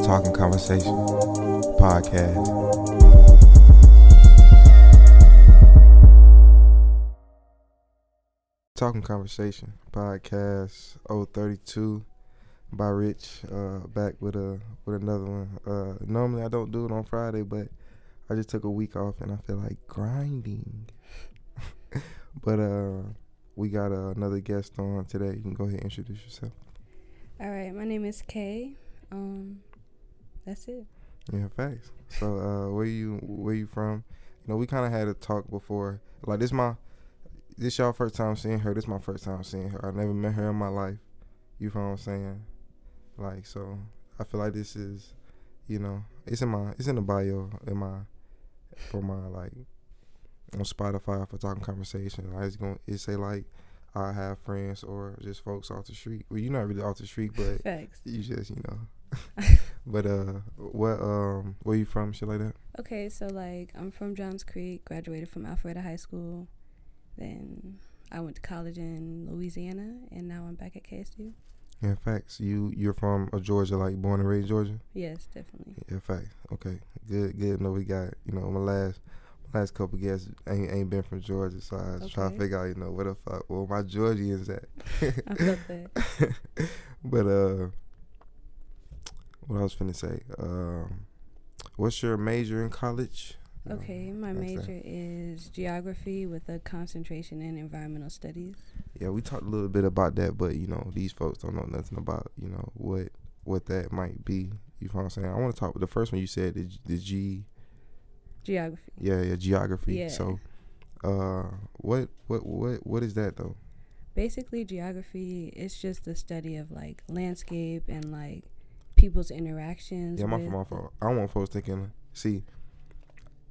Talkin'Conversation podcast. Talkin'Conversation podcast 032 by Rich. Back with another one. Normally I don't do it on Friday, but I just took a week off and I feel like grinding. But we got another guest on today. You can go ahead and introduce yourself. All right, my name is Kay. That's it. Yeah, facts. So where you from? You know, we kind of had a talk before. Like this y'all first time seeing her. This my first time seeing her. I never met her in my life. You feel what I'm saying? Like, so I feel like this is, you know, it's in the bio for my like on Spotify for Talkin'Conversation. It say like I have friends or just folks off the street. Well, you're not really off the street, but Facts. you just, you know. But where you from? Shit like that. Okay, so like I'm from Johns Creek. Graduated from Alpharetta High School. Then I went to college in Louisiana, and now I'm back at KSU. Yeah, facts. You're from Georgia, like born and raised Georgia. Yes, definitely. Yeah, facts. Okay, good. No, we got, you know, my last couple guests ain't been from Georgia, so I was trying to figure out, you know, where the fuck my Georgians at. I felt that. But what I was finna say, what's your major in college? Okay, my major is geography with a concentration in environmental studies. Yeah, we talked a little bit about that, but you know, these folks don't know nothing about, you know, what that might be. You know what I'm saying? I want to talk. The first one you said, Geography. Yeah, geography. Yeah. So, what is that though? Basically, geography is just the study of like landscape and like people's interactions. Yeah, my fault. I don't want folks thinking. See,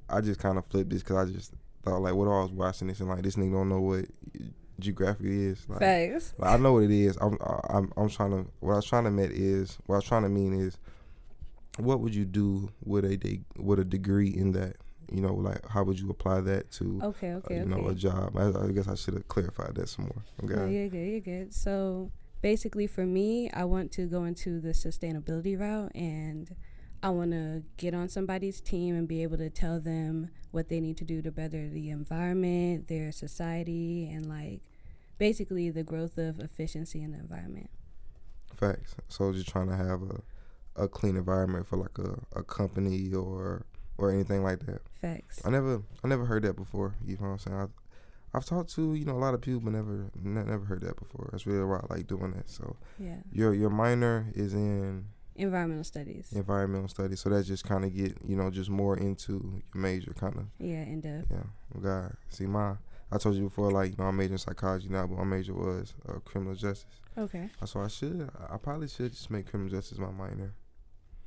I just kind of flipped this because I just thought like, what I was watching this and like this nigga don't know what geography is. Like, Facts. Like, I know what it is. I'm trying to. What I was trying to mean is, what would you do with a degree in that? You know, like how would you apply that to a job? I guess I should have clarified that some more. Okay. No, you're good. So basically for me, I want to go into the sustainability route, and I want to get on somebody's team and be able to tell them what they need to do to better the environment, their society, and like basically the growth of efficiency in the environment. Facts. So just trying to have a clean environment for like a company or anything like that. Facts. I never heard that before. You know what I'm saying? I've talked to, you know, a lot of people, but never heard that before. That's really why I like doing that. So yeah. Your minor is in environmental studies. So that just kind of get, you know, just more into your major kind of. Yeah, in depth. Yeah. God. See, I told you before, like, you know, I'm majoring in psychology now, but my major was criminal justice. Okay. So I probably should just make criminal justice my minor.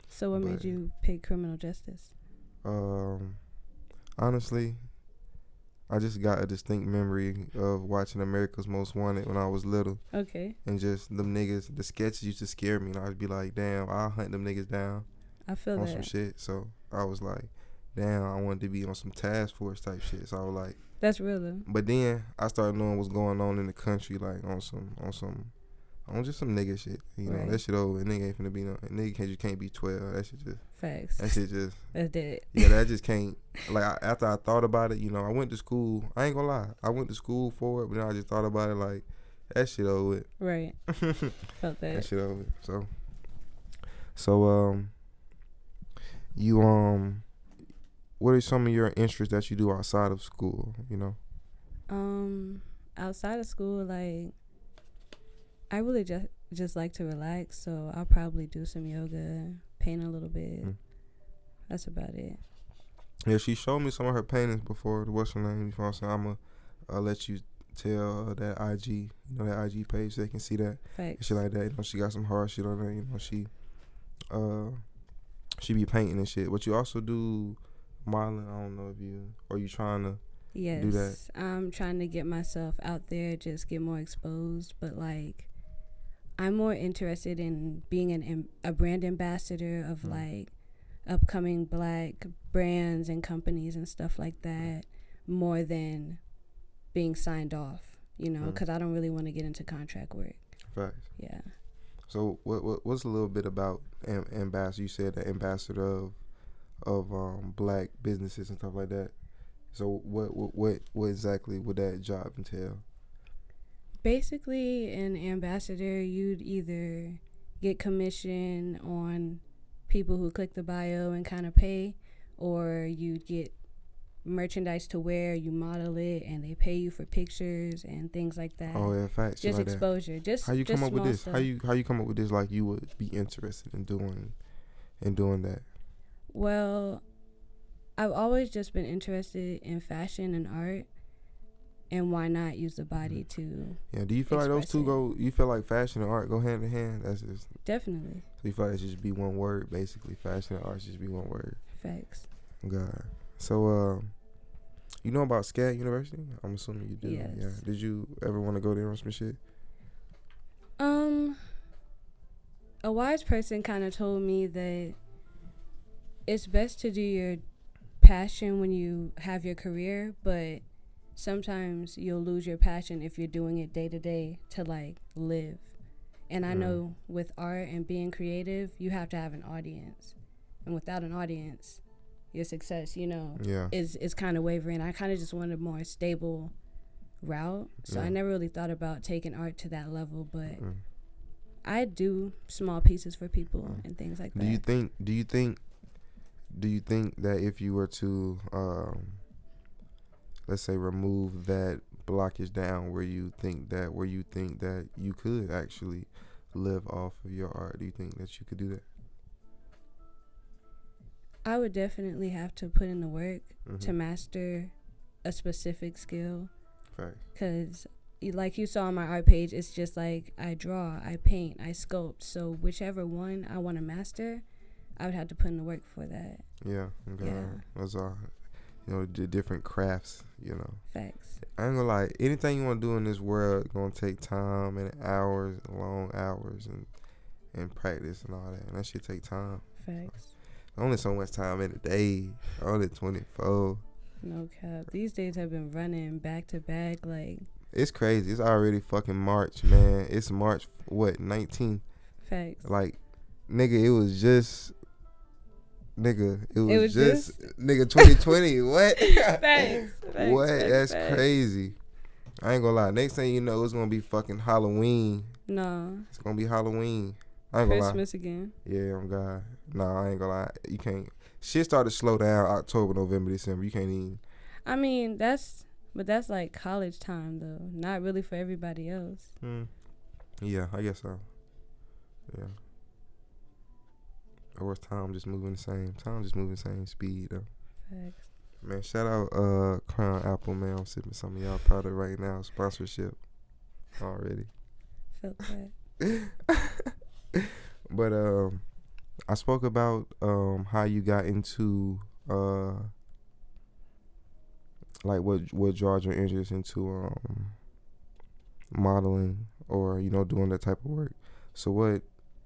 So what made you pick criminal justice? Honestly, I just got a distinct memory of watching America's Most Wanted when I was little. Okay. And just them niggas, the sketches used to scare me, and I'd be like, damn, I'll hunt them niggas down. I feel on that. Some shit. So I was like, damn, I wanted to be on some task force type shit. So I was like, that's real though. But then I started knowing what's going on in the country, like on just some nigga shit. You know, that shit over. Nigga ain't finna be no nigga. Can't be 12. That shit just. Facts. That shit just. That's dead. Yeah, that just can't. Like after I thought about it, you know, I went to school. I ain't gonna lie. I went to school for it, but then I just thought about it like that shit over with. Right. Felt that. That shit over with. So you what are some of your interests that you do outside of school? You know. Outside of school, like, I really just like to relax, so I'll probably do some yoga, paint a little bit. That's about it. Yeah, she showed me some of her paintings before. What's her name? You know what I'm saying? I'm gonna let you tell that IG, you know, that IG page, so they can see that. Facts. Shit like that. You know, she got some hard shit on there. You know, she be painting and shit. But you also do modeling. I don't know if you trying to do that. I'm trying to get myself out there, just get more exposed, but like, I'm more interested in being a brand ambassador of like upcoming Black brands and companies and stuff like that, more than being signed off, you know, because I don't really want to get into contract work. Facts. Yeah. So what's a little bit about ambassador? You said the ambassador of black businesses and stuff like that. So what exactly would that job entail? Basically, an ambassador, you'd either get commission on people who click the bio and kind of pay, or you'd get merchandise to wear, you model it, and they pay you for pictures and things like that. Oh yeah, facts. Just like exposure. That. Just How you come up with this? Stuff. How you come up with this? Like you would be interested in doing that. Well, I've always just been interested in fashion and art, and why not use the body to? Yeah. Do you feel like those two go? You feel like fashion and art go hand in hand? That's just definitely. So you feel like it should just be one word, basically. Fashion and art should just be one word. Facts. God. So you know about SCAD University? I'm assuming you do. Yes. Yeah. Did you ever want to go there or some shit? A wise person kind of told me that it's best to do your passion when you have your career, but sometimes you'll lose your passion if you're doing it day to day to like live. And I know with art and being creative, you have to have an audience, and without an audience, your success, is kind of wavering. I kind of just wanted a more stable route, so I never really thought about taking art to that level, but I do small pieces for people and things like that. Do you think that if you were to let's say remove that blockage down where you think that you could actually live off of your art, do you think that you could do that? I would definitely have to put in the work to master a specific skill. Right. Because like you saw on my art page, it's just like I draw, I paint, I sculpt. So whichever one I want to master, I would have to put in the work for that. Yeah. Okay. Yeah. That's all. The different crafts, Facts. I ain't gonna lie. Anything you want to do in this world gonna take time and hours, long hours, and practice and all that. And that shit take time. Facts. Only so much time in a day. Only 24. No cap. These days have been running back to back. Like, it's crazy. It's already fucking March, man. It's March 19th. Facts. Like, nigga, it was just. Nigga, it was just nigga 2020. What? Facts. What? That's facts. Crazy. I ain't gonna lie. Next thing you know, it's gonna be fucking Halloween. No. It's gonna be Halloween. I ain't gonna lie. Christmas again. Yeah, I'm God. No, I ain't gonna lie. You can't. Shit started to slow down October, November, December. You can't even. I mean, that's like college time though. Not really for everybody else. Yeah, I guess so. Yeah. Or time just moving the same. Time just moving the same speed though. Facts. Man, shout out Crown Apple, man. I'm sipping some of y'all product right now. Sponsorship already. Felt that. But I spoke about how you got into like what draws your interest into modeling or doing that type of work. So what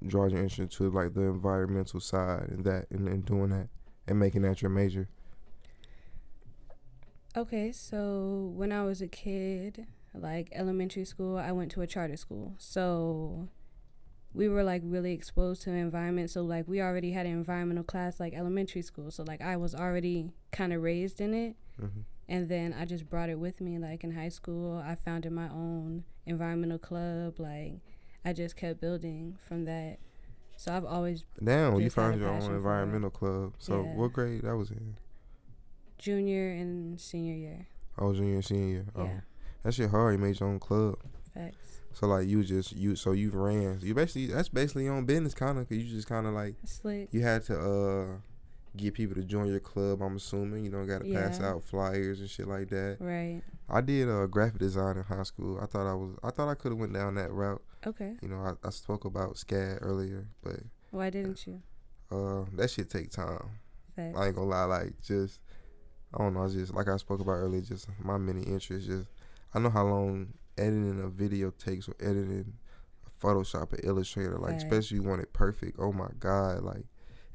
draws your interest to like the environmental side and doing that and making that your major? Okay, so when I was a kid, like elementary school, I went to a charter school. So we were like really exposed to the environment. So like we already had an environmental class like elementary school. So like I was already kind of raised in it. And then I just brought it with me. Like in high school, I founded my own environmental club. Like I just kept building from that. So I've always you found your own environmental club. So what grade that was in? Junior and senior year. Oh, junior and senior year. Yeah. Oh. That shit hard. You made your own club. Facts. So like you ran. That's basically your own business kind of, cause you just kind of like slick. You had to get people to join your club. I'm assuming got to pass out flyers and shit like that. Right. I did graphic design in high school. I thought I could have went down that route. Okay. I spoke about SCAD earlier, but why didn't you? That shit take time. Facts. I ain't gonna lie, like just I don't know. It's just like I spoke about earlier. Just my many interests. Just I know how long editing a video takes or editing a Photoshop or Illustrator. Like especially you want it perfect. Oh my God, like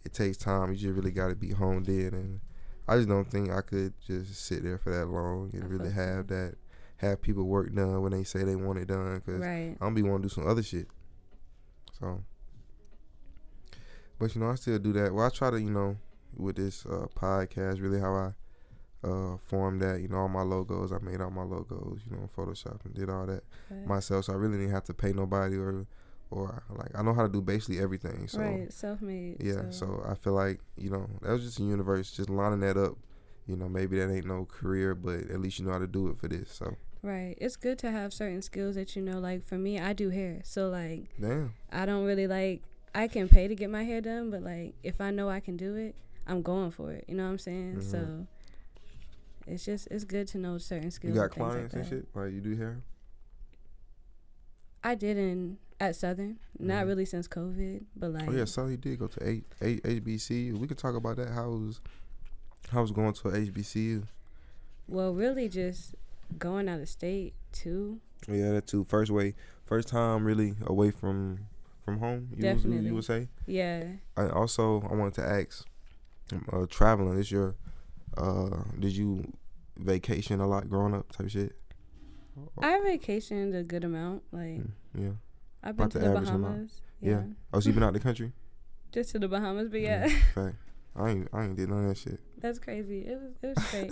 it takes time. You just really got to be honed in, and I just don't think I could just sit there for that long and really have people work done when they say they want it done. Cause I'm be wanting to do some other shit. So But I still do that. Well, I try to with this podcast, really how I formed that. All my logos. I made all my logos. Photoshop and did all that myself. So I really didn't have to pay nobody or like I know how to do basically everything. So right, self-made. yeah. So I feel like that was just the universe just lining that up. Maybe that ain't no career, but at least you know how to do it for this. So right, it's good to have certain skills that like for me, I do hair. So like, damn, I don't really like. I can pay to get my hair done, but like if I know I can do it, I'm going for it. You know what I'm saying? Mm-hmm. So it's good to know certain skills. You got and things clients like and shit? Like you do hair? I did at Southern, not really since COVID, but like. Oh yeah, so he did go to HBCU. We could talk about that. How was going to a HBCU? Well, really just going out of state too. Yeah, that too. First time really away from home. Definitely. You would say. Yeah. I wanted to ask, traveling. Is your did you vacation a lot growing up type shit? I vacationed a good amount. Like yeah. I've been to the Bahamas. Yeah. Oh, so you been out the country? Just to the Bahamas, but yeah. Fact. I ain't did none of that shit. That's crazy. It was great.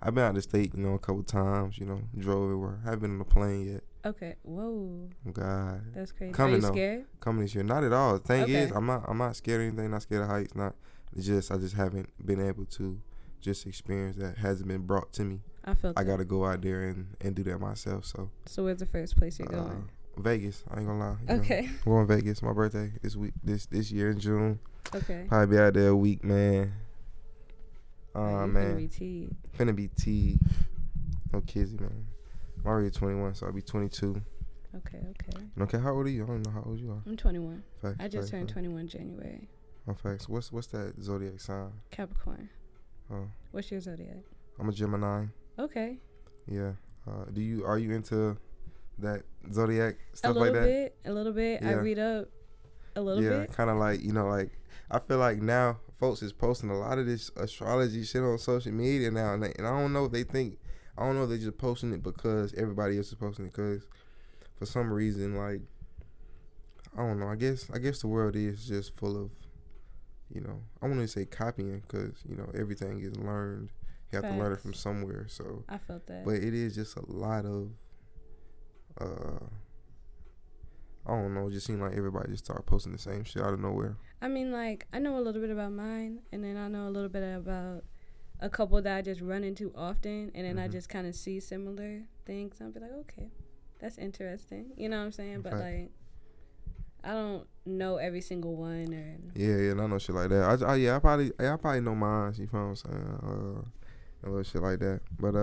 I've been out the state, a couple times, drove everywhere. I haven't been on a plane yet. Okay. Whoa. Oh God. That's crazy. Coming, Are you scared? Coming this year. Not at all. The thing is, Okay. I'm not scared of anything, not scared of heights, I just haven't been able to just experience that. Hasn't been brought to me. I felt I gotta go out there and do that myself. So where's the first place you're going? Vegas. I ain't gonna lie. Okay. We're going to Vegas. My birthday this year in June. Okay. Probably be out there a week, man. Man. Finna be T. No kizzy, man. I'm already 21, so I'll be 22. Okay, how old are you? I don't know how old you are. I'm 21. Facts, I just turned 21 January. Oh, facts. What's that zodiac sign? Capricorn. Oh. What's your zodiac? I'm a Gemini. Okay. Yeah. Are you into that zodiac stuff like that? A little bit. Yeah. I read up a little bit. Yeah, kind of like, like I feel like now folks is posting a lot of this astrology shit on social media now, and I don't know if they think, I don't know if they're just posting it because everybody else is posting it, because for some reason, like, I don't know, I guess the world is just full of, I want to say copying, because, everything is learned. You have to learn it from somewhere, so. I felt that. But it is just a lot of, I don't know, it just seemed like everybody just started posting the same shit out of nowhere. I mean, like, I know a little bit about mine, and then I know a little bit about a couple that I just run into often, and then I just kind of see similar things. I'll be like, okay, that's interesting. You know what I'm saying? But, like, I don't know every single one. Yeah, I know shit like that. I probably know mine, you feel what I'm saying? A little shit like that. But,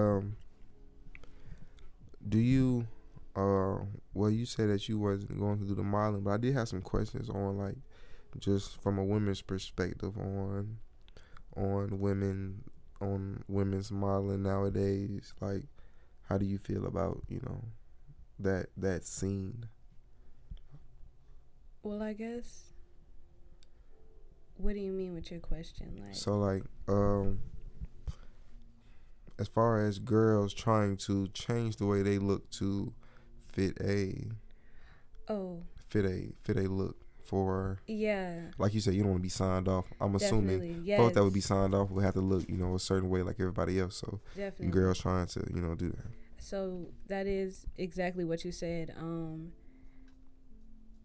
do you... well, you said that you wasn't going to do the modeling, but I did have some questions on, like, just from a women's perspective on women's modeling nowadays. Like, how do you feel about that scene? Well, I guess. What do you mean with your question? Like, so, like, as far as girls trying to change the way they look to fit a look for, like you said, you don't want to be signed off. I'm assuming folks that would be signed off would have to look a certain way like everybody else. So definitely girls trying to do that. So that is exactly what you said.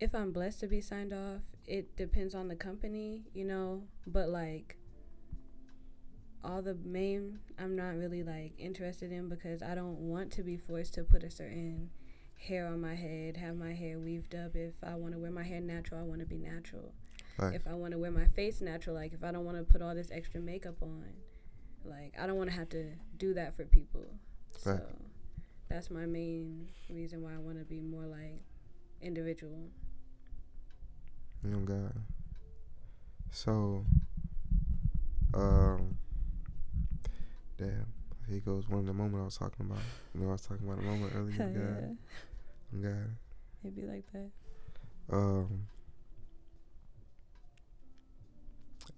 If I'm blessed to be signed off, it depends on the company, but like all the main I'm not really like interested in, because I don't want to be forced to put a certain hair on my head, have my hair weaved up. If I want to wear my hair natural, I want to be natural. Right. If I want to wear my face natural, like if I don't want to put all this extra makeup on, like I don't want to have to do that for people. Right. So that's my main reason why I want to be more like individual. God. So, damn. Here goes one of the moments I was talking about. I was talking about a moment earlier. God. It'd be like that.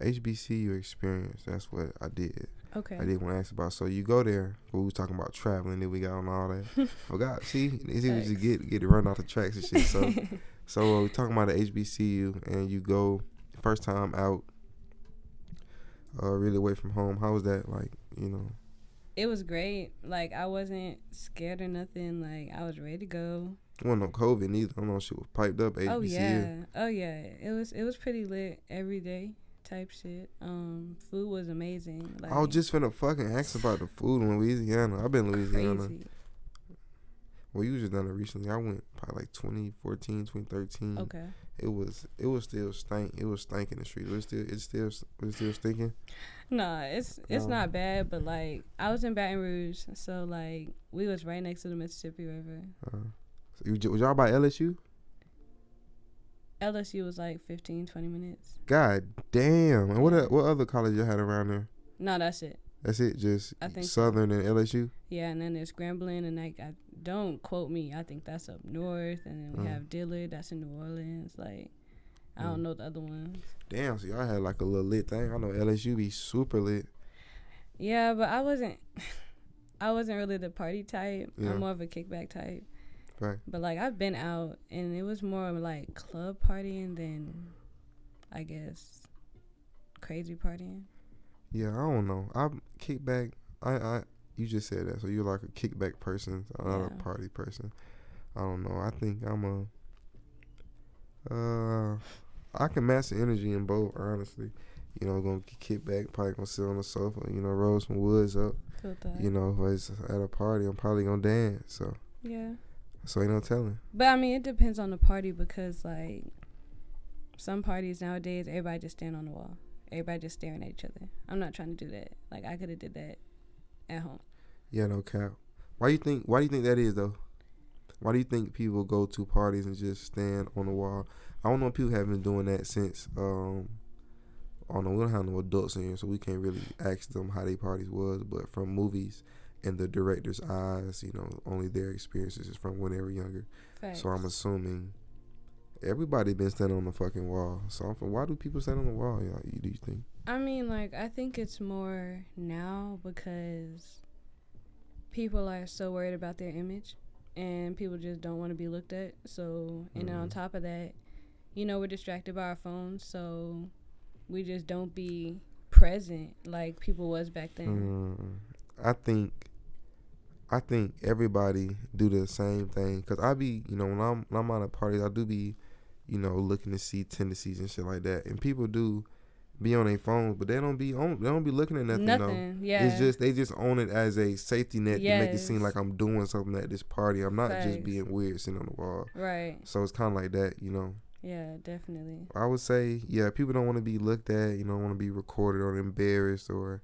HBCU experience. That's what I did. Okay. I did want to ask about. So you go there. We was talking about traveling. Then we got on all that. Forgot. See, it's easy to get it run off the tracks and shit. So we're talking about the HBCU, and you go first time out, really away from home. How was that? Like, you know. It was great. Like, I wasn't scared or nothing. Like, I was ready to go. It wasn't no COVID neither. I don't know, shit was piped up. HBCU. Oh yeah. It was pretty lit every day type shit. Food was amazing. Like, I was just finna fucking ask about the food in Louisiana. I've been in Louisiana. Crazy. Well, you just done it recently. I went probably like 2014, 2013. Okay. It was still stank. It was stank in the street. Was it still stinking? Nah, it's not bad, but like I was in Baton Rouge, so like we was right next to the Mississippi River. So was y'all by LSU? LSU was like 15, 20 minutes. God damn! And what other college you had around there? No, that's it. That's it. Just I think Southern so. and LSU. Yeah, and then there's Grambling, and like don't quote me. I think that's up north, and then we have Dillard. That's in New Orleans. Like I don't know the other ones. Damn, so y'all had like a little lit thing. I know LSU be super lit. Yeah, but I wasn't really the party type. Yeah. I'm more of a kickback type. Right. But like I've been out, and it was more like club partying than, I guess, crazy partying. Yeah, I don't know. I'm kickback. You just said that, so you're like a kickback person, not a party person. I don't know. I think I'm I can match the energy in both, honestly. You know, gonna kick back, probably gonna sit on the sofa, you know, roll some woods up. Feel that. You know, if it's at a party, I'm probably gonna dance. So yeah. So ain't no telling. But I mean, it depends on the party because like some parties nowadays, everybody just stand on the wall. Everybody just staring at each other. I'm not trying to do that. Like I could have did that at home. Yeah, no cap. Why do you think that is though? Why do you think people go to parties and just stand on the wall? I don't know if people have been doing that since I don't know, we don't have no adults in here, so we can't really ask them how their parties was, but from movies and the director's eyes, you know, only their experiences is from when they were younger. Facts. So I'm assuming everybody been standing on the fucking wall. So why do people stand on the wall? Do you think? I mean, like, I think it's more now because people are so worried about their image and people just don't want to be looked at. So, and then on top of that, you know, we're distracted by our phones, so we just don't be present like people was back then. I think everybody do the same thing, cause I be, you know, when I'm out at parties, I do be, you know, looking to see tendencies and shit like that, and people do be on their phones, but they don't be looking at nothing. Nothing. Though. Yeah. It's just they just own it as a safety net to make it seem like I'm doing something at this party. I'm not Facts. just being weird sitting on the wall. Right. So it's kind of like that, you know. Yeah, definitely. I would say, yeah, people don't want to be looked at, you know, want to be recorded or embarrassed, or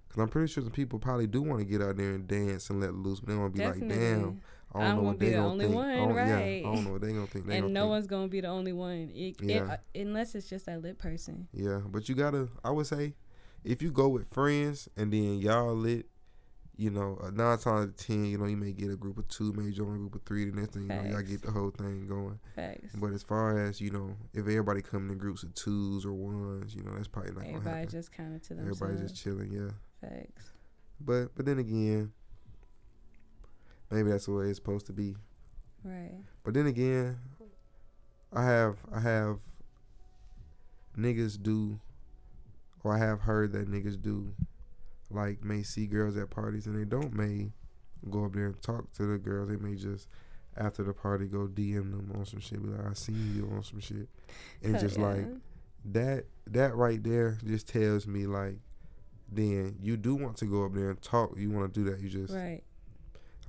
because I'm pretty sure some people probably do want to get out there and dance and let loose, but they want to be like, damn, I don't know what they gonna think. Right. Yeah, I don't know what they gonna think. And no one's gonna be the only one, unless it's just that lit person. Yeah, but you gotta, I would say, if you go with friends and then y'all lit, you know, 9 times out of 10, you know, you may get a group of 2, maybe join a group of 3. The next thing you know, y'all get the whole thing going. Facts. But as far as, you know, if everybody coming in groups of 2s or 1s, you know, that's probably not gonna happen. Everybody just kind of to themselves. Everybody just chilling, yeah. Facts. But then again, maybe that's the way it's supposed to be. Right. But then again, I have niggas do, or I have heard that niggas do, like, may see girls at parties and they don't may go up there and talk to the girls. They may just, after the party, go DM them on some shit. Be like, I seen you on some shit. And it's just like, that right there just tells me, like, then you do want to go up there and talk. You want to do that. You just, right.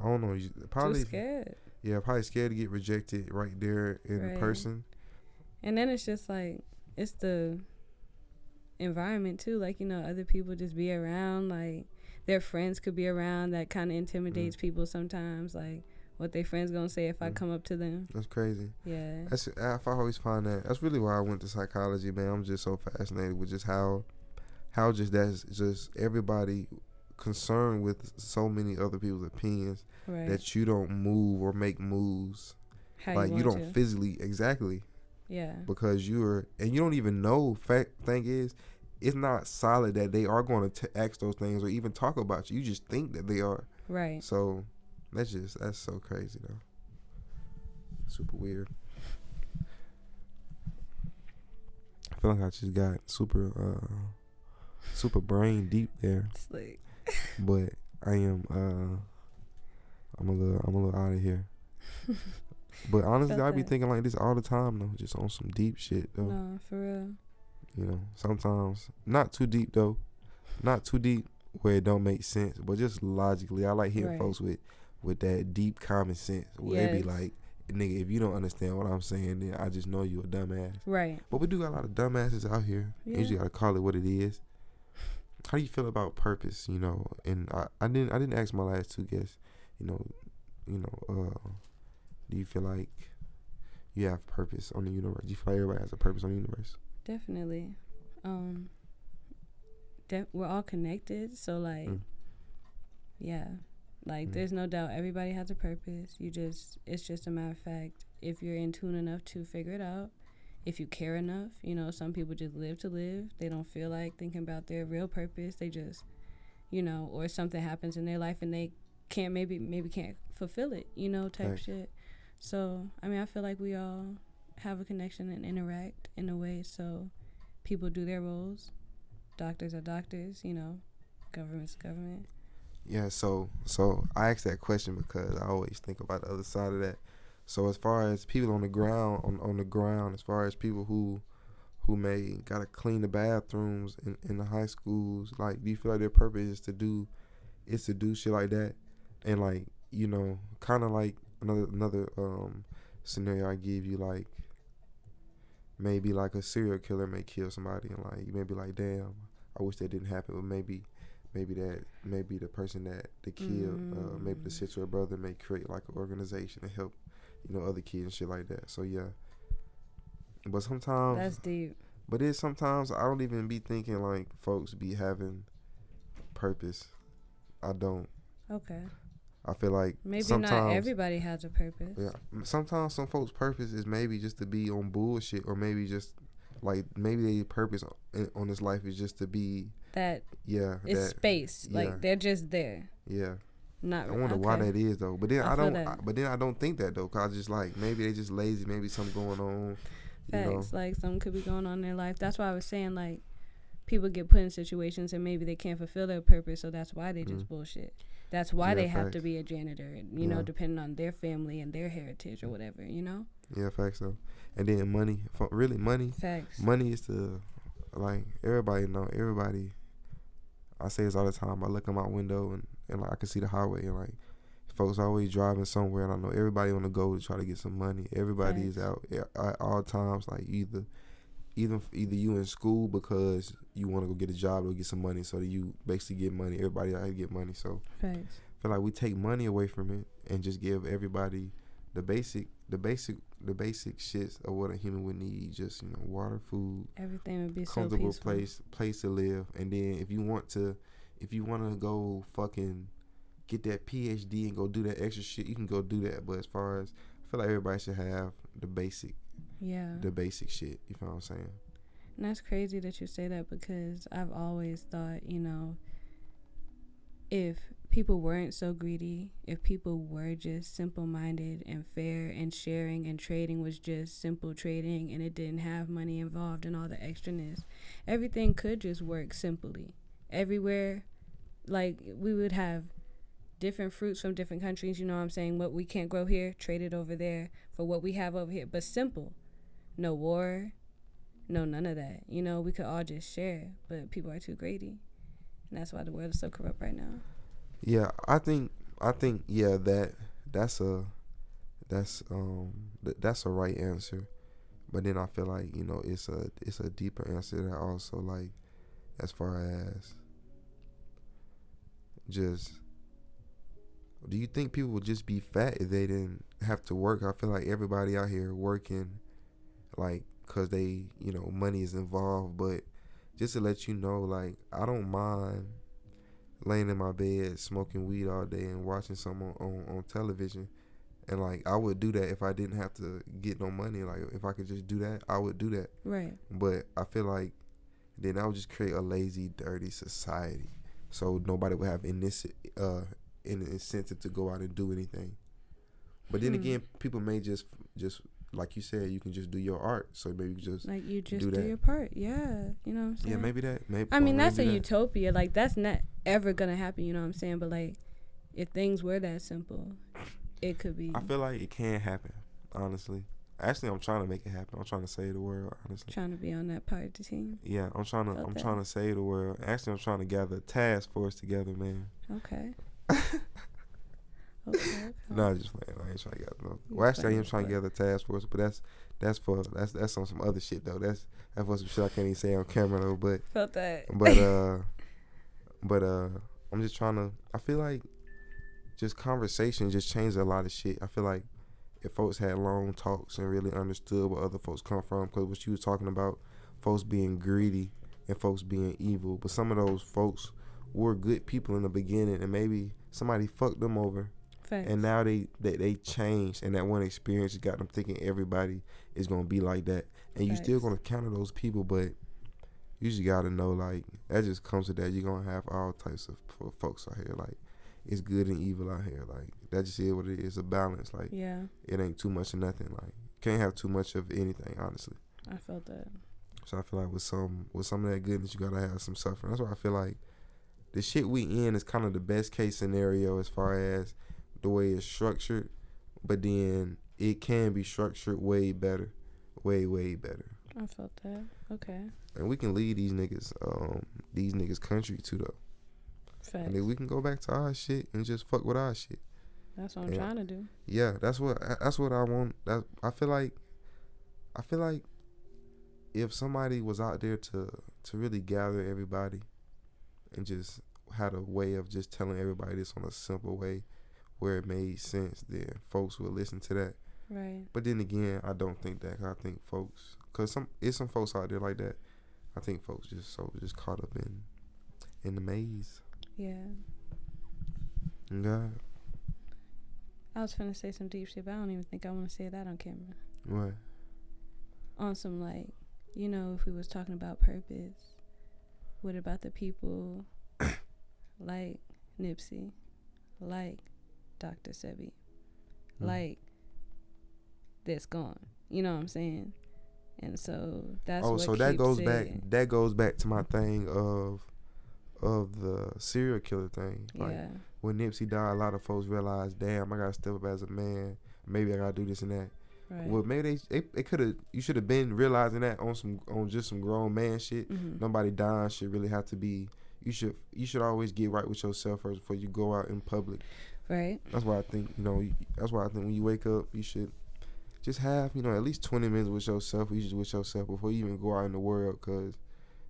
I don't know. You probably too scared. Yeah, probably scared to get rejected right there in person. And then it's just like, it's the environment too. Like, you know, other people just be around. Like, their friends could be around. That kind of intimidates people sometimes. Like, what their friends gonna say if I come up to them. That's crazy. Yeah. I always find that. That's really why I went to psychology, man. I'm just so fascinated with just how just that's just everybody concerned with so many other people's opinions that you don't move or make moves. Like, you don't physically, exactly. Yeah. Because you don't even know. Thing is, it's not solid that they are going to ask those things or even talk about you. You just think that they are. Right. So that's so crazy though. Super weird. feel like I just got super brain deep there. It's like, But I am I'm a little out of here. But honestly, I be thinking like this all the time though, just on some deep shit though. No, for real. You know, sometimes not too deep though, not too deep where it don't make sense, but just logically. I like hearing folks with that deep common sense where it be like, nigga, if you don't understand what I'm saying, then I just know you a dumbass. Right. But we do got a lot of dumbasses out here. Yeah. You just gotta call it what it is. How do you feel about purpose? You know, and I didn't ask my last two guests. Do you feel like you have purpose on the universe? Do you feel like everybody has a purpose on the universe? Definitely. We're all connected, so like, yeah, like there's no doubt everybody has a purpose. It's just a matter of fact if you're in tune enough to figure it out. If you care enough, you know, some people just live to live. They don't feel like thinking about their real purpose. They just, you know, or something happens in their life and they can't maybe can't fulfill it, you know, type shit. So, I mean, I feel like we all have a connection and interact in a way. So, people do their roles. Doctors are doctors, you know. Government's government. Yeah, so I asked that question because I always think about the other side of that. So as far as people on the ground, on the ground, as far as people who may gotta clean the bathrooms in the high schools, like, do you feel like their purpose is to do shit like that? And like, you know, kind of like another scenario I give you, like maybe like a serial killer may kill somebody and like you may be like, damn, I wish that didn't happen, but maybe the person that they killed, maybe the sister or brother may create like an organization to help, you know, other kids and shit like that. So yeah, but sometimes that's deep. But it's sometimes I don't even be thinking like folks be having purpose. I don't. Okay. I feel like maybe not everybody has a purpose. Yeah, sometimes some folks' purpose is maybe just to be on bullshit, or maybe just like maybe their purpose on this life is just to be that. Yeah, it's space. Yeah. Like they're just there. Yeah. Not. I wonder why that is though. But then I don't think that though, cause I just like maybe they just lazy. Maybe something going on. Facts. You know? Like something could be going on in their life. That's why I was saying like people get put in situations and maybe they can't fulfill their purpose, so that's why they just bullshit. That's why they have to be a janitor, you know, depending on their family and their heritage or whatever, you know? Yeah, facts though. And then money. Facts. Money is like, everybody know, I say this all the time. I look out my window and like I can see the highway and like folks always driving somewhere, and I know everybody on the go to try to get some money. Everybody is out at all times, like either you in school because you want to go get a job or get some money, so that you basically get money. Everybody out here get money, so thanks. I feel like we take money away from it and just give everybody the basic shits of what a human would need. Just, you know, water, food, everything would be comfortable so peaceful. place to live. And then if you want to go fucking get that PhD and go do that extra shit, you can go do that. But as far as, I feel like everybody should have the basic. Yeah. The basic shit, you know what I'm saying? And that's crazy that you say that, because I've always thought, you know, if people weren't so greedy, if people were just simple-minded and fair, and sharing and trading was just simple trading and it didn't have money involved and all the extraness, everything could just work simply. Everywhere, like, we would have different fruits from different countries, you know what I'm saying? What we can't grow here, trade it over there for what we have over here, but simple. No war, no none of that. You know, we could all just share, but people are too greedy, and that's why the world is so corrupt right now. Yeah, I think yeah, that's a right answer, but then I feel like, you know, it's a deeper answer that also, like, as far as just, do you think people would just be fat if they didn't have to work? I feel like everybody out here working, like, because they, you know, money is involved. But just to let you know, like, I don't mind laying in my bed smoking weed all day and watching something on television. And, like, I would do that if I didn't have to get no money. Like, if I could just do that, I would do that. Right. But I feel like then I would just create a lazy, dirty society. So nobody would have an incentive to go out and do anything. But then again, people may just like you said, you can just do your art. So maybe you just like you just do that. your part. Yeah, you know what I'm saying. Yeah, maybe that. Maybe I mean, that's a that. utopia. Like that's not ever gonna happen. You know what I'm saying? But like, if things were that simple, it could be. I feel like it can happen. Honestly, actually, I'm trying to make it happen. I'm trying to save the world. Honestly, Trying to be on that part of the team. yeah, I'm trying to save the world. Actually, I'm trying to gather a task force together, man. Okay. Okay. No, I'm just playing. I ain't trying to gather no. Well, actually, I am trying to gather a task force, but that's on some other shit though. That's for some shit I can't even say on camera though. But felt that. But I'm just trying to. I feel like just conversation just changed a lot of shit. I feel like if folks had long talks and really understood where other folks come from, because what you was talking about, folks being greedy and folks being evil, but some of those folks were good people in the beginning, and maybe somebody fucked them over. Facts. And now they changed, and that one experience got them thinking everybody is gonna be like that, and you still gonna counter those people, but you just gotta know, like, that just comes with that. You're gonna have all types of folks out here, like, it's good and evil out here, like, that just is what it is, a balance, like, yeah, it ain't too much of nothing, like, can't have too much of anything, honestly. I felt that. So I feel like with some of that goodness, you gotta have some suffering. That's why I feel like the shit we in is kind of the best case scenario as far as the way it's structured, but then it can be structured way better, way better. I felt that. Okay. And we can lead these niggas country too though. Facts. And then we can go back to our shit and just fuck with our shit. That's what I'm trying to do. Yeah, that's what I want. I feel like if somebody was out there to really gather everybody and just had a way of just telling everybody this on a simple way where it made sense, then folks would listen to that. Right. But then again, I don't think that. I think folks, cause it's some folks out there like that. I think folks just caught up in the maze. Yeah. God. I was finna say some deep shit, but I don't even think I want to say that on camera. What? On some, like, you know, if we was talking about purpose, what about the people like Nipsey, like Dr. Sebi, like that's gone. You know what I'm saying? And so that's so that goes back to my thing of the serial killer thing. Like, yeah. When Nipsey died, a lot of folks realized, damn, I gotta step up as a man. Maybe I gotta do this and that. Right. Well, maybe they could have. You should have been realizing that on just some grown man shit. Mm-hmm. Nobody dying should really have to be. You should always get right with yourself first before you go out in public. Right. That's why I think when you wake up, you should just have at least 20 minutes with yourself. You just with yourself before you even go out in the world, cause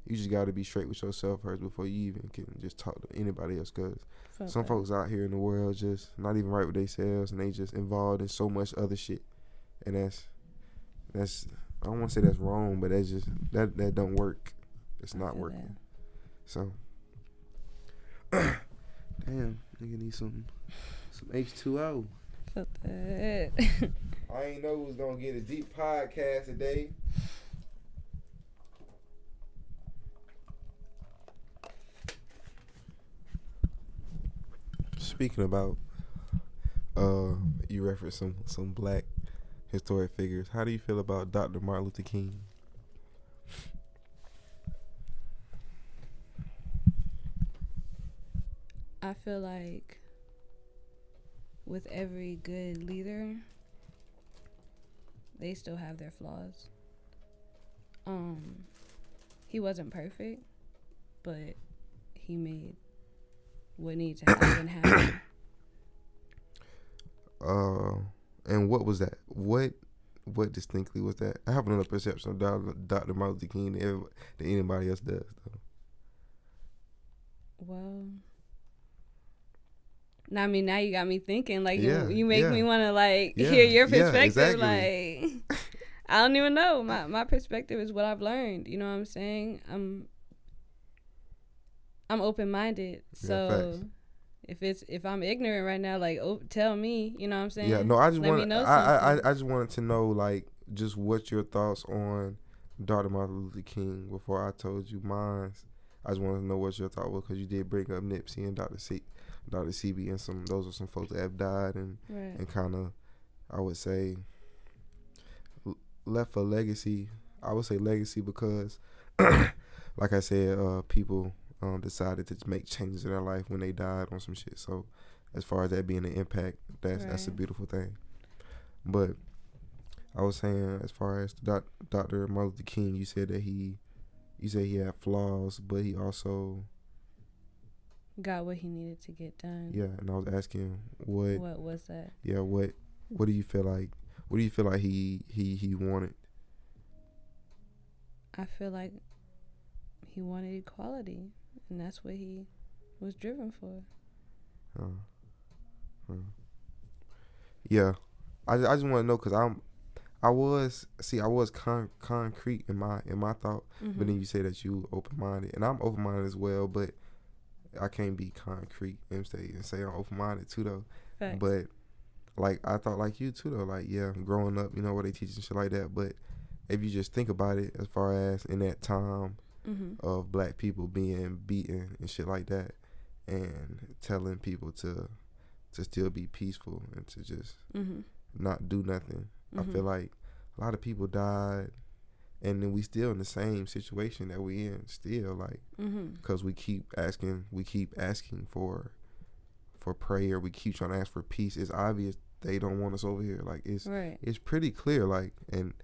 you just got to be straight with yourself first before you even can just talk to anybody else. Cause some folks out here in the world just not even right with themselves, and they just involved in so much other shit. And that's I don't want to say that's wrong, but that's just that don't work. It's not working. That. So damn, nigga need some H2O. Felt that. I ain't know we was gonna get a deep podcast today. Speaking about, you referenced some black historic figures. How do you feel about Dr. Martin Luther King? I feel like with every good leader, they still have their flaws. He wasn't perfect, but he made what needs to happen happen. And what was that? What distinctly was that? I have another perception of Dr. Martin Luther King than anybody else does, though. Well, I mean, now you got me thinking. Like, you make me want to, like, hear your perspective. Exactly. Like, I don't even know. My perspective is what I've learned. You know what I'm saying? I'm open-minded. So if I'm ignorant right now, like, tell me. You know what I'm saying? Yeah. No, I just wanted to know, like, just what your thoughts on Dr. Martin Luther King before I told you mine. I just wanted to know what your thought was, because you did bring up Nipsey and Dr. CB, and those are some folks that have died and kind of, I would say, left a legacy. I would say legacy because, like I said, people decided to make changes in their life when they died on some shit. So, as far as that being an impact, that's a beautiful thing. But I was saying, as far as Dr. Martin Luther King, you said he had flaws, but he also got what he needed to get done. Yeah, and I was asking what was that? Yeah, what do you feel like? What do you feel like he wanted? I feel like he wanted equality, and that's what he was driven for. Yeah, I just want to know because I was concrete in my thought, but then you say that you open minded, and I'm open minded as well, but I can't be concrete and say I'm open minded too though. Facts. But like I thought like you too though, like yeah, growing up, you know what they teach and shit like that. But if you just think about it, as far as in that time of black people being beaten and shit like that, and telling people to still be peaceful and to just not do nothing. I feel like a lot of people died, and then we still in the same situation that we in still, like, because we keep asking for prayer. We keep trying to ask for peace. It's obvious they don't want us over here. Like it's pretty clear. Like and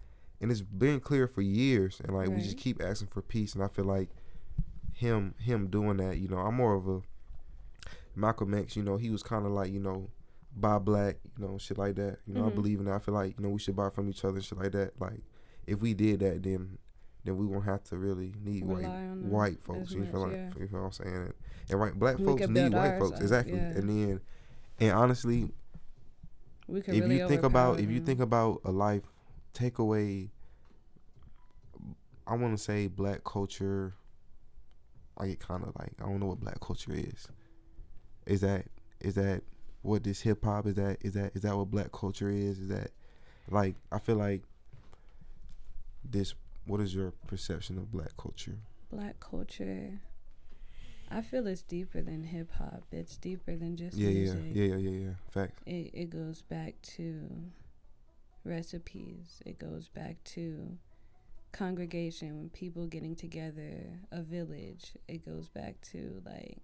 it's been clear for years. And like we just keep asking for peace. And I feel like him doing that. You know, I'm more of a Malcolm X. You know, he was kind of like, you know, buy black. You know, shit like that. You know, I believe in that. I feel like, you know, we should buy from each other and shit like that. Like if we did that, then we won't have to really need white folks. You feel like, you know what I'm saying? And black folks need white folks, exactly. Yeah. And honestly, if you think about a life, take away, I want to say black culture. I get kind of like, I don't know what black culture is. Is that what this hip hop is? That what black culture is? Is that like, I feel like this. What is your perception of black culture? Black culture, I feel it's deeper than hip hop. It's deeper than just music. Yeah. Facts. It goes back to recipes. It goes back to congregation, when people getting together, a village. It goes back to like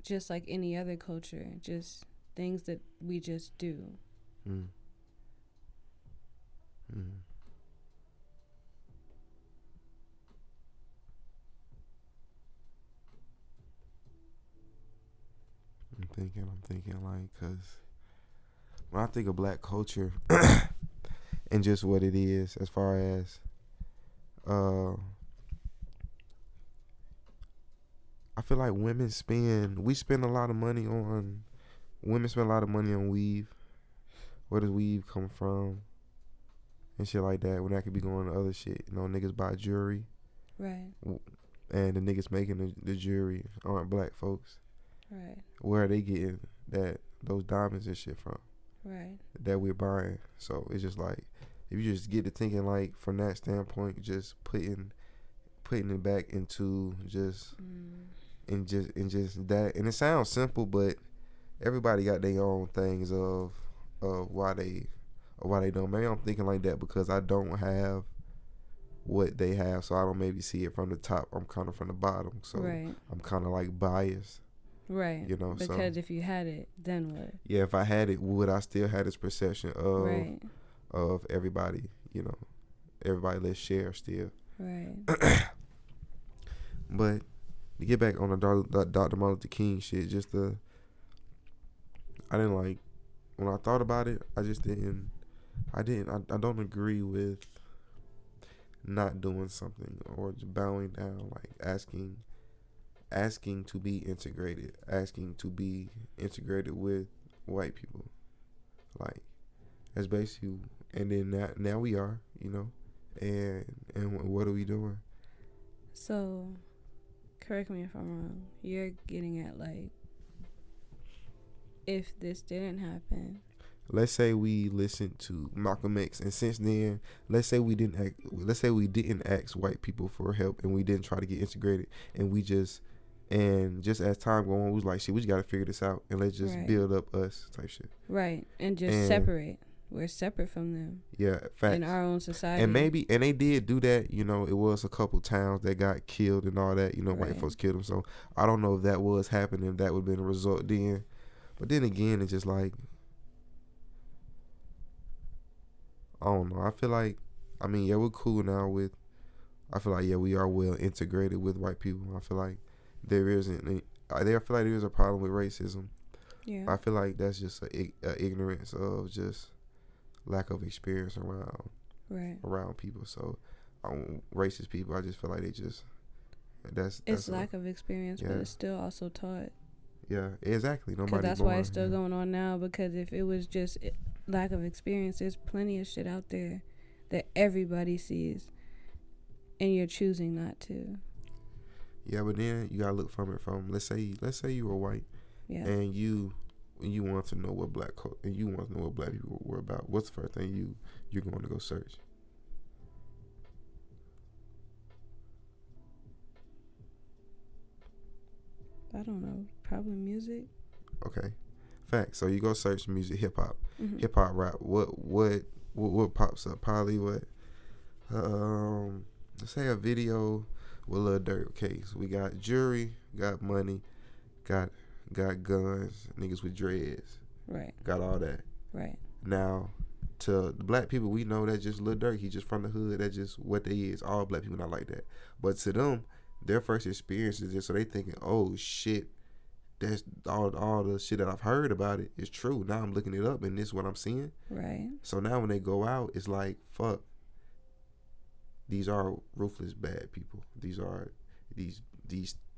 just like any other culture, just things that we just do. I'm thinking like, because when I think of black culture and just what it is, as far as I feel like women spend a lot of money on weave. Where does weave come from? And shit like that, when that could be going to other shit. You know, niggas buy jewelry. Right. And the niggas making the jewelry aren't black folks. Right. Where are they getting those diamonds and shit from? Right. That we're buying. So it's just like, if you just get to thinking like from that standpoint, just putting it back into just and just that. And it sounds simple, but everybody got their own things of why they don't. Maybe I'm thinking like that because I don't have what they have, so I don't maybe see it from the top. I'm kind of from the bottom, so I'm kind of like biased. Right. You know, because so, if you had it, then what? Yeah, if I had it, would I still have this perception of everybody, you know, everybody let's share still. Right. But to get back on the Dr. Martin Luther King shit, I didn't like, when I thought about it, I don't agree with not doing something or just bowing down, like asking to be integrated with white people. Like, that's basically, and then now we are, you know, and what are we doing? So, correct me if I'm wrong, you're getting at like, if this didn't happen, let's say we listened to Malcolm X, and since then, let's say we didn't ask white people for help, and we didn't try to get integrated, and just as time go on, we was like, shit, we just gotta figure this out, and let's just build up us type shit. Right, and separate. we're separate from them. Yeah, facts. In our own society. And they did do that. You know, it was a couple towns that got killed and all that. You know, Right. white folks killed them. So I don't know if that was happening. If that would have been a result then. But then again, it's just like, I don't know. I feel like, I mean, yeah, we're cool now with. I feel like, yeah, we are well integrated with white people. I feel like there isn't. I feel like there is a problem with racism. Yeah. I feel like that's just a ignorance of just lack of experience around people. So, racist people, I just feel like they just it's lack of experience, yeah. but it's still also taught. Yeah, exactly. Nobody's that's born, why it's still going on now. Because if it was just lack of experience, there's plenty of shit out there that everybody sees, and you're choosing not to. Yeah, but then you gotta look from it from let's say you were white, yeah, and you want to know what black people were about. What's the first thing you're going to go search? I don't know. Probably music. Okay, fact. So you go search music, hip hop, Mm-hmm. hip hop, rap. What pops up? Probably what? Let's say a video with Lil Durk. Okay, so we got jewelry, got money, got guns, niggas with dreads. Right. Got all that. Right. Now, to the black people, we know that's just Lil Durk. He just from the hood. That's just what they is. All black people not like that. But to them, their first experience is this, so they thinking, oh shit, that's all the shit that I've heard about it is true. Now I'm looking it up and this is what I'm seeing. Right. So now when they go out, it's like, fuck, these are ruthless bad people. These are these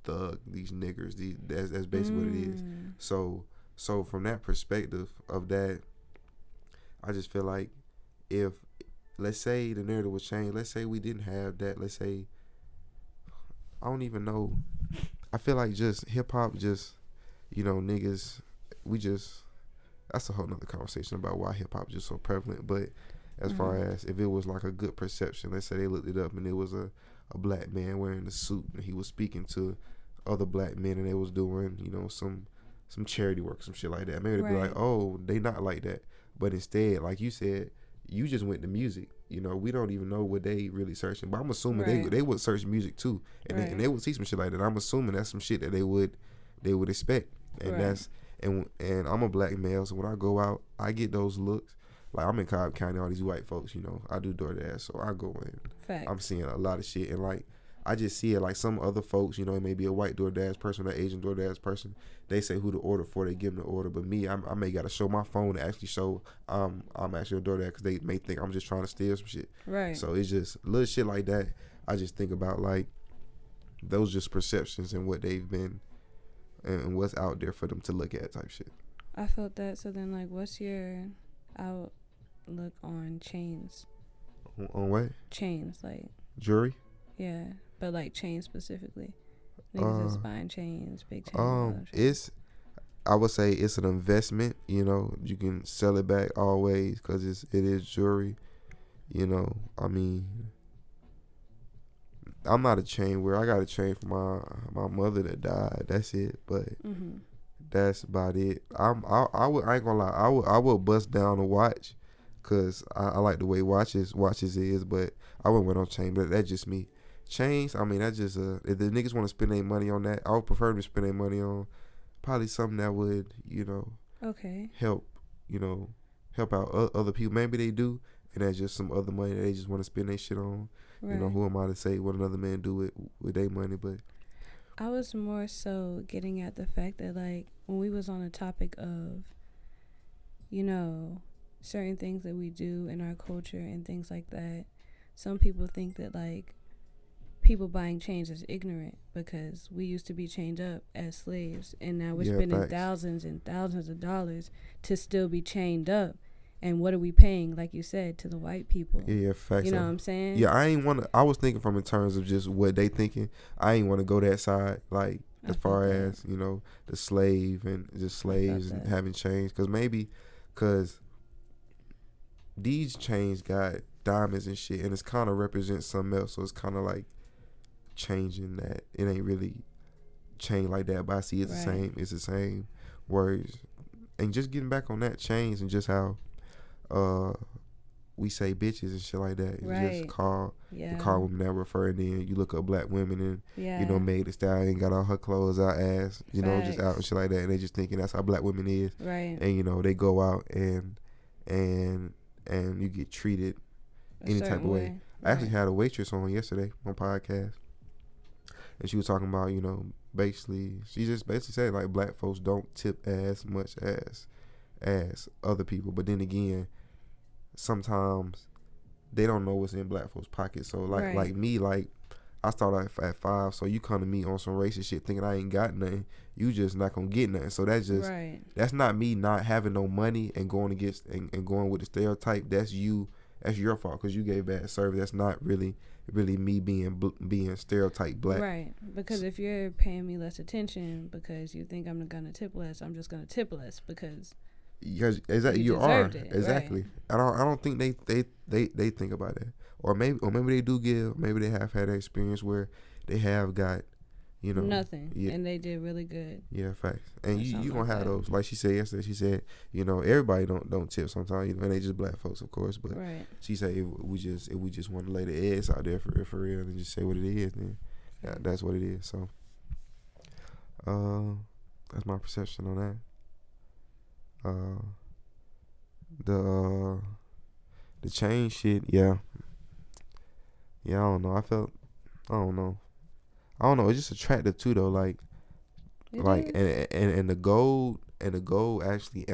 thugs, these niggers. That's basically what it is. So from that perspective of that, I just feel like if, let's say the narrative was changed, let's say we didn't have that, let's say, I don't even know, I feel like just hip-hop, just, you know, niggas, that's a whole nother conversation about why hip-hop is just so prevalent. But as far as if it was like a good perception, let's say they looked it up and it was a black man wearing a suit and he was speaking to other black men and they was doing, you know, some charity work, some shit like that. Maybe they'd be like, oh, they not like that. But instead, like you said, you just went to music. You know, we don't even know what they really searching. But I'm assuming they would search music too, and they would see some shit like that. I'm assuming that's some shit that they would expect, and that's and I'm a black male, so when I go out, I get those looks. Like I'm in Cobb County, all these white folks, you know, I do DoorDash, so I go in. I'm seeing a lot of shit, and like I just see it like some other folks, you know, it may be a white DoorDash person, or an Asian DoorDash person. They say who to order for, they give them the order. But me, I may gotta show my phone to actually show I'm actually a DoorDash because they may think I'm just trying to steal some shit. Right. So it's just little shit like that. I just think about like those just perceptions and what they've been and what's out there for them to look at type shit. I felt that. So then, like, what's your outlook on chains? On what? Chains, like jewelry. Yeah, but like chains specifically. Niggas that's buying chains, big chains. I would say it's an investment. You know, you can sell it back always because it is jewelry. You know, I mean, I'm not a chain wearer. I got a chain for my mother that died. That's it. But that's about it. I ain't gonna lie. I would bust down a watch because I like the way watches is. But I wouldn't wear no chain. But that's just me. Chains, I mean, that's just if the niggas want to spend their money on that, I would prefer them to spend their money on probably something that would, you know, help out other people. Maybe they do, and that's just some other money that they just want to spend their shit on. Right. You know, who am I to say what another man do with their money? But I was more so getting at the fact that, like, when we was on the topic of, you know, certain things that we do in our culture and things like that, some people think that, like, people buying chains is ignorant because we used to be chained up as slaves and now we're spending thousands and thousands of dollars to still be chained up. And what are we paying, like you said, to the white people? Yeah, facts. You know what I'm saying? Yeah, I was thinking from in terms of just what they thinking. I ain't want to go that side, like as far as, you know, the slave and just slaves and having chains. Because these chains got diamonds and shit and it's kind of represents something else. So it's kind of like changing that. It ain't really chain like that, but I see it's the same words. And just getting back on that chains and just how we say bitches and shit like that. It's Right. just call Yeah. the call women that refer, and then you look up black women and Yeah. you know Meg Thee Stallion got all her clothes out ass, you know, just out and shit like that, and they just thinking that's how black women is. Right. And you know they go out and you get treated any type of way. I actually had a waitress on yesterday on podcast, and she was talking about, you know, she just basically said like black folks don't tip as much as other people, but then again, sometimes they don't know what's in black folks' pockets. So like me, like I started at 5, so you come to me on some racist shit thinking I ain't got nothing, you just not gonna get nothing. So that's just that's not me not having no money and going against and going with the stereotype. That's your fault because you gave bad service. That's not really me being stereotyped black. Right. Because if you're paying me less attention because you think I'm gonna tip less, I'm just gonna tip less because exactly you are it. Exactly. Right. I don't think they think about that, or maybe they do give. Maybe they have had an experience where they have got, you know, nothing, and they did really good. Yeah, facts. And you gonna have those. Like she said yesterday, she said, you know, everybody don't tip sometimes, you know, and they just black folks, of course. But she said if we just want to lay the eggs out there for real and just say what it is, then that's what it is. So, that's my perception on that. The change shit, yeah. I don't know. I don't know. It's just attractive too, though. Like and the gold actually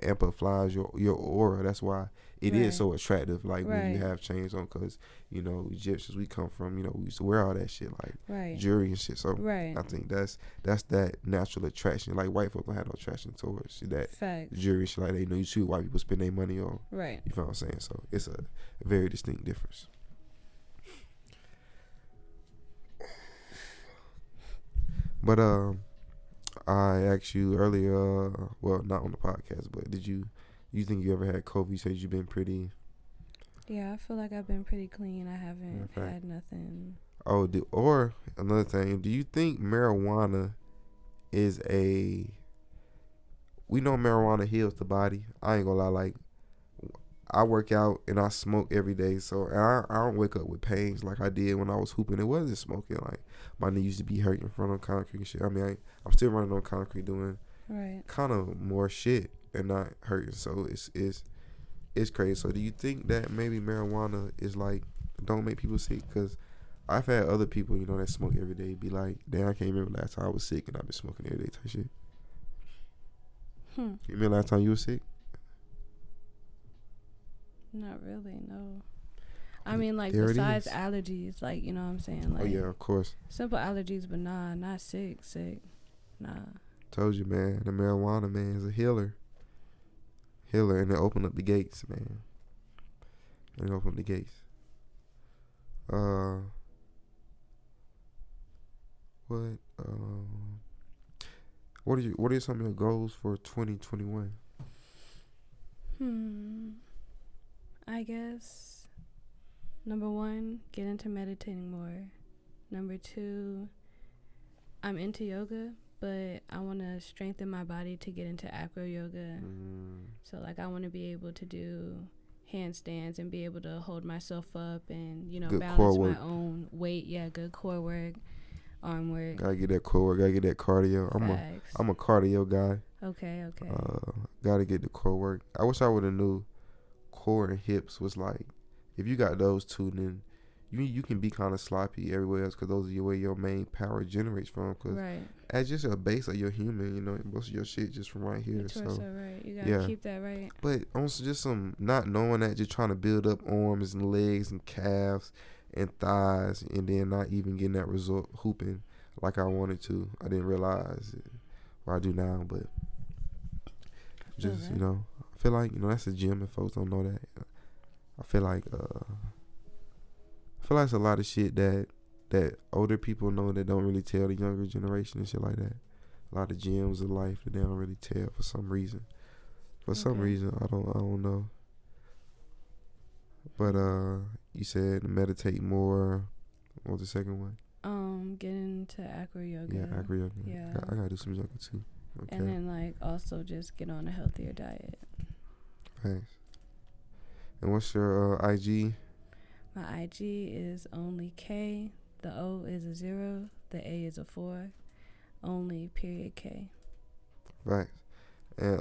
amplifies your aura. That's why it is so attractive. Like when you have chains on, because you know Egyptians, we come from, you know, we used to wear all that shit like jewelry and shit. So I think that's that natural attraction. Like white folk don't have no attraction towards that jewelry shit. Like they know you see white people spend their money on. Right. You feel what I'm saying? So it's a very distinct difference. But I asked you earlier, well, not on the podcast, but you think you ever had COVID? You said you've been pretty. Yeah, I feel like I've been pretty clean. I haven't had nothing. Oh, or another thing, do you think marijuana is we know marijuana heals the body. I ain't gonna lie, like, I work out and I smoke every day, so I don't wake up with pains like I did when I was hooping. It wasn't smoking. Like, my knee used to be hurting in front of concrete and shit. I mean, I'm still running on concrete doing kind of more shit and not hurting. So it's crazy. So do you think that maybe marijuana is like don't make people sick? Because I've had other people, you know, that smoke every day be like, damn, I can't remember last time I was sick and I've been smoking every day type shit. You remember last time you were sick? Not really, no. I mean, like, besides allergies, like, you know what I'm saying? Like, oh, yeah, of course. Simple allergies, but nah, not sick. Nah. Told you, man. The marijuana, man, is a healer. And it opened up the gates, man. What are some of your goals for 2021? I guess number 1, get into meditating more. Number 2, I'm into yoga, but I want to strengthen my body to get into acro yoga. So like I want to be able to do handstands and be able to hold myself up and, you know, good balance my own weight. Yeah, good core work, arm work. Gotta get that core work. Gotta get that cardio. I'm a cardio guy. Okay. Gotta get the core work. I wish I would have knew core and hips was like, if you got those two, then you can be kind of sloppy everywhere else, because those are where your main power generates from. Because as just a base of your human, you know, most of your shit just from right here. So right, you gotta keep that right. But also just some not knowing that, just trying to build up arms and legs and calves and thighs, and then not even getting that result hooping like I wanted to. I didn't realize it, or I do now, but just you know, I feel like, you know, that's a gym and folks don't know that. I feel like it's a lot of shit that older people know that don't really tell the younger generation and shit like that. A lot of gems of life that they don't really tell for some reason. Some reason, I don't know. But you said meditate more. What was the second one? Get into acro yoga. Yeah, acro yoga. Yeah, I gotta do some yoga too. Okay. And then like also just get on a healthier diet. Thanks. And what's your IG? My IG is only K. The O is a 0. The A is a 4. Only period K. Right. And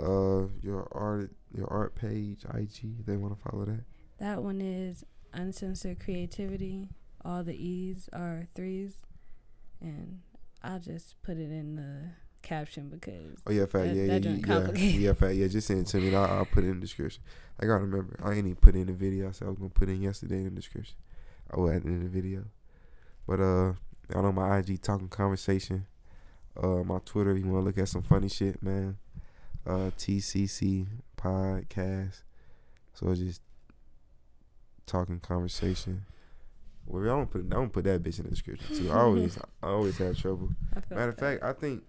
your art page, IG, they want to follow that. That one is Uncensored Creativity. All the E's are 3s. And I'll just put it in the caption because just send it to me and I'll put it in the description. I gotta remember, I ain't even put it in the video. I said I was gonna put it in yesterday in the description. I will add it in the video. But I know my IG Talking Conversation. My Twitter, if you wanna look at some funny shit, man. TCC podcast. So just Talking Conversation. Well, I don't put that bitch in the description too. I always have trouble. Matter of fact, I think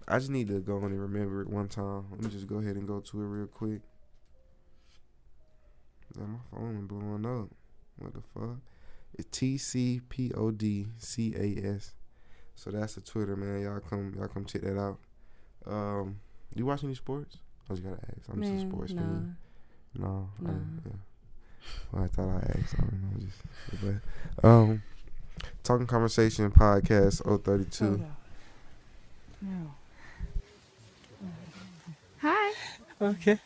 I just need to go on and remember it one time. Let me just go ahead and go to it real quick. Damn, my phone is blowing up. What the fuck? It's TCPODCAS. So that's the Twitter, man. Y'all come check that out. You watch any sports? I just gotta ask. I'm just a sports fan. No. Yeah. Well, I thought I asked. I don't know. But Talking Conversation podcast 032. No. Hi. Okay.